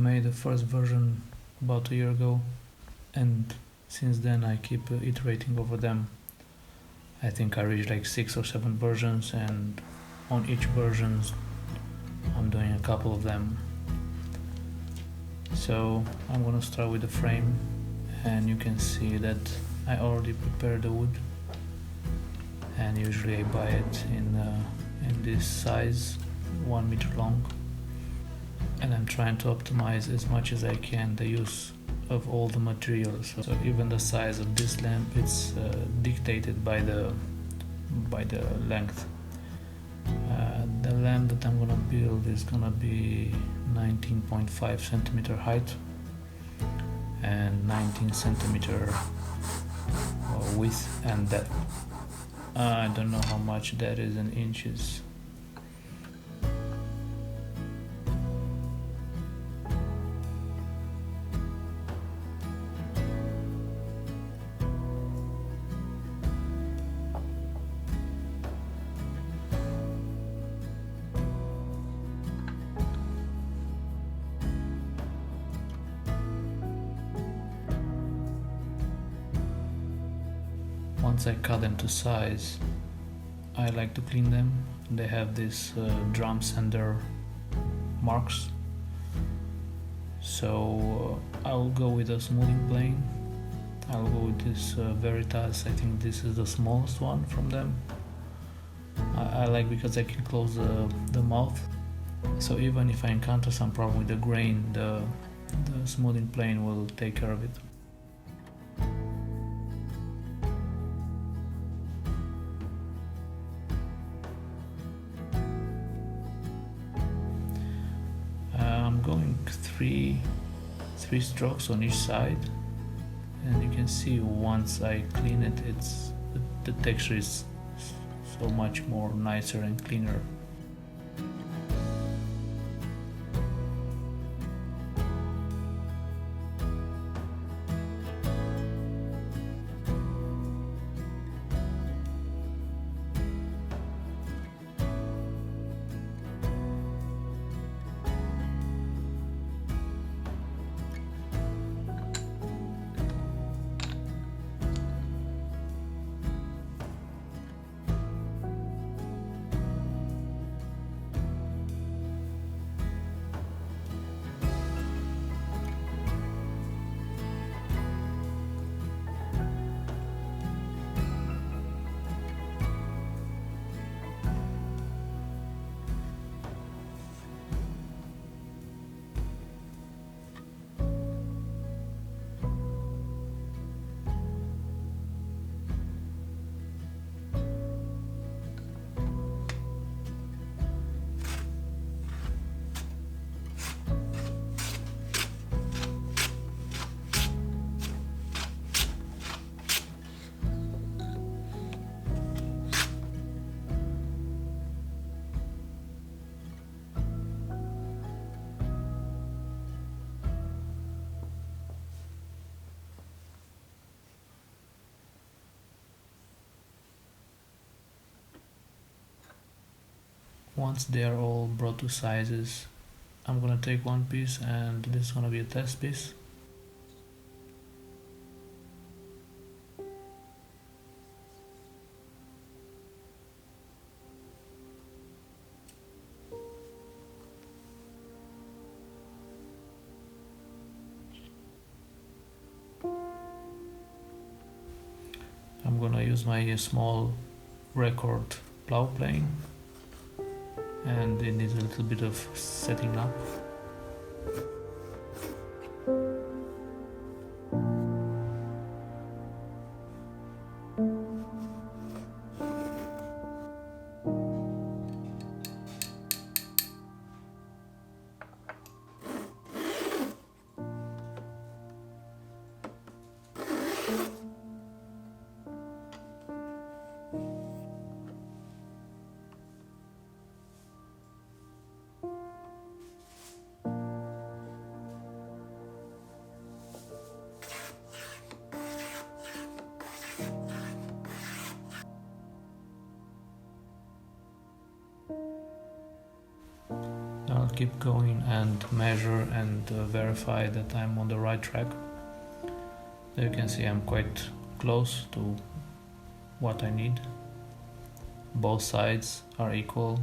made the first version about a year ago, and since then I keep iterating over them. I think I reached like 6 or 7 versions, and on each version I'm doing a couple of them. So I'm gonna start with the frame, and you can see that I already prepared the wood, and usually I buy it in this size, 1 meter long, and I'm trying to optimize as much as I can the use of all the materials. So even the size of this lamp, it's dictated by the length. The lamp that I'm gonna build is gonna be 19.5 centimeter height and 19 centimeter width and depth. I don't know how much that is in inches. Once I cut them to size, I like to clean them. They have this drum sander marks, so I'll go with a smoothing plane. I'll go with this Veritas. I think this is the smallest one from them. I like because I can close the mouth, so even if I encounter some problem with the grain, the smoothing plane will take care of it. Going three strokes on each side, and you can see once I clean it, the texture is so much more nicer and cleaner. Once they are all brought to sizes, I'm gonna take one piece, and this is gonna be a test piece. I'm gonna use my small record plow plane, and it needs a little bit of setting up. keep going and measure and verify that I'm on the right track. There you can see I'm quite close to what I need. Both sides are equal.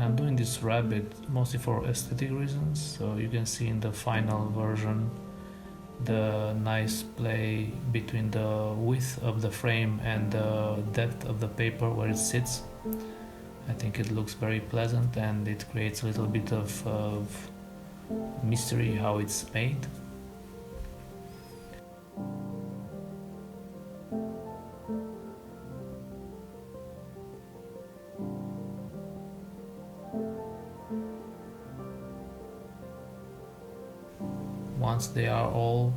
I'm doing this rabbit mostly for aesthetic reasons, so you can see in the final version the nice play between the width of the frame and the depth of the paper where it sits. I think it looks very pleasant and it creates a little bit of mystery how it's made. Once they are all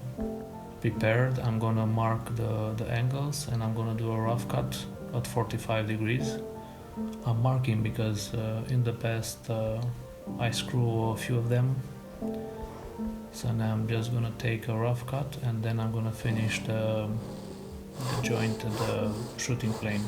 prepared, I'm gonna mark the angles and I'm gonna do a rough cut at 45 degrees. I'm marking because in the past I screw a few of them. So now I'm just gonna take a rough cut and then I'm gonna finish the joint and the shooting plane.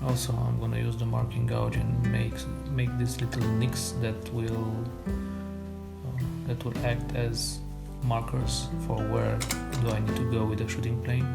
Also, I'm gonna use the marking gouge and make these little nicks that will act as markers for where do I need to go with the shooting plane.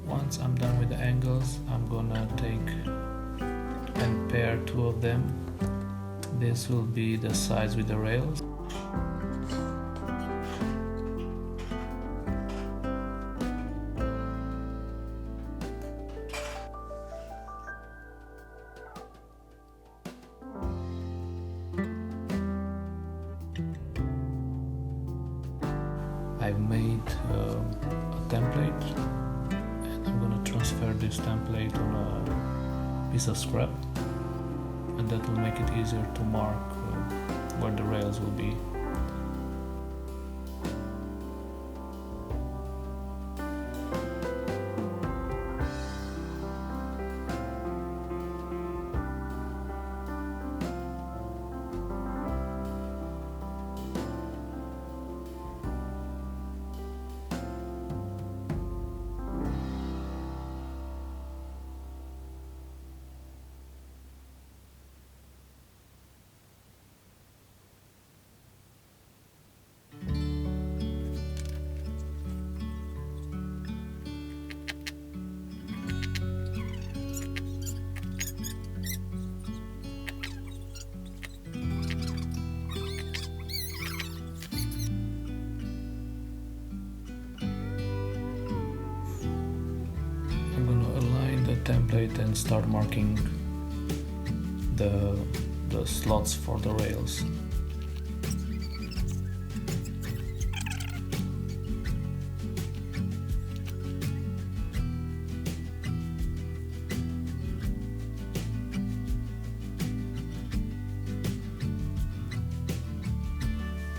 Once I'm done with the angles, I'm gonna take and pair two of them. This will be the sides with the rails. I've made a template. I'm gonna transfer this template on a piece of scrap, and that will make it easier to mark where the rails will be. Template and start marking the slots for the rails.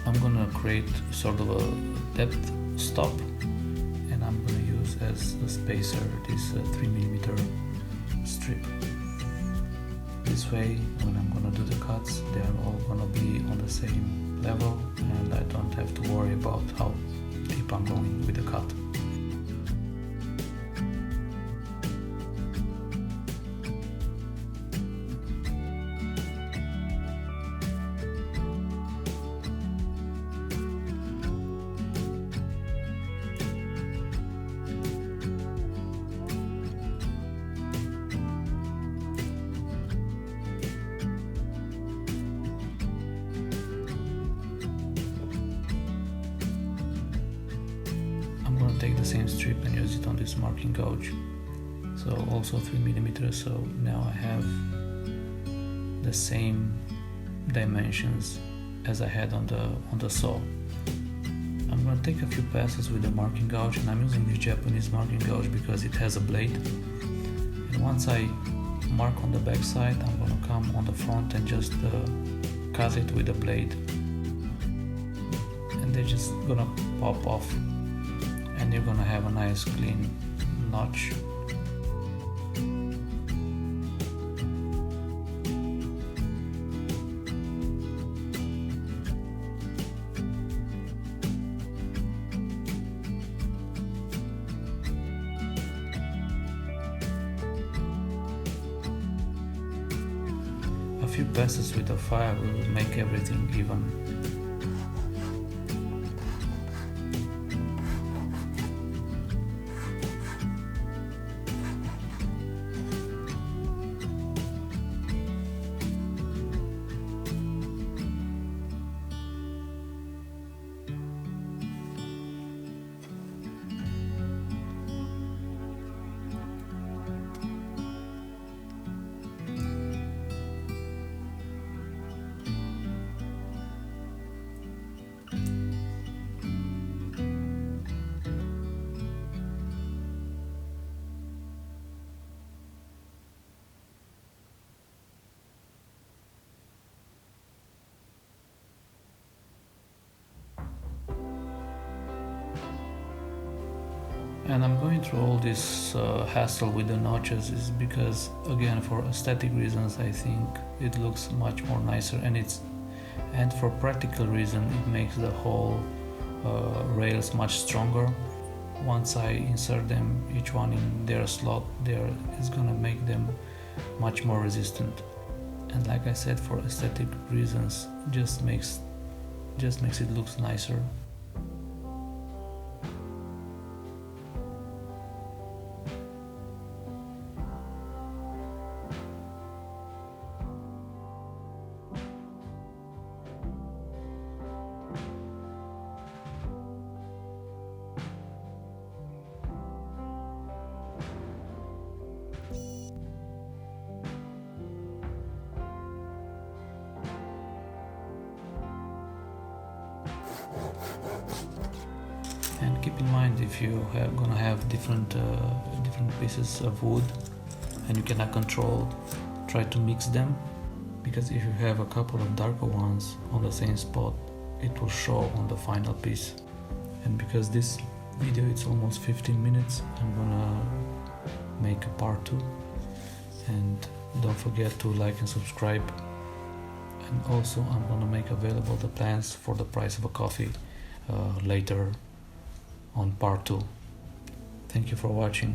I'm gonna create sort of a depth stop, and I'm gonna use as a spacer this 3mm strip. This way, when I'm gonna do the cuts, they're all gonna be on the same level, and I don't have to worry about how deep I'm going with the cut. Take the same strip and use it on this marking gouge, so also 3mm, so now I have the same dimensions as I had on the saw. I'm gonna take a few passes with the marking gouge, and I'm using this Japanese marking gouge because it has a blade, and once I mark on the back side, I'm gonna come on the front and just cut it with the blade, and they're just gonna pop off, and you're gonna have a nice clean notch. A few passes with the file will make everything even. And I'm going through all this hassle with the notches is because, again, for aesthetic reasons, I think it looks much more nicer, and for practical reason, it makes the whole rails much stronger. Once I insert them, each one in their slot, there is gonna make them much more resistant. And like I said, for aesthetic reasons, just makes it look nicer. And keep in mind, if you are gonna have different pieces of wood and you cannot control, try to mix them, because if you have a couple of darker ones on the same spot, it will show on the final piece. And because this video it's almost 15 minutes, I'm gonna make a part 2, and don't forget to like and subscribe. And also I'm gonna make available the plans for the price of a coffee later on part 2. Thank you for watching.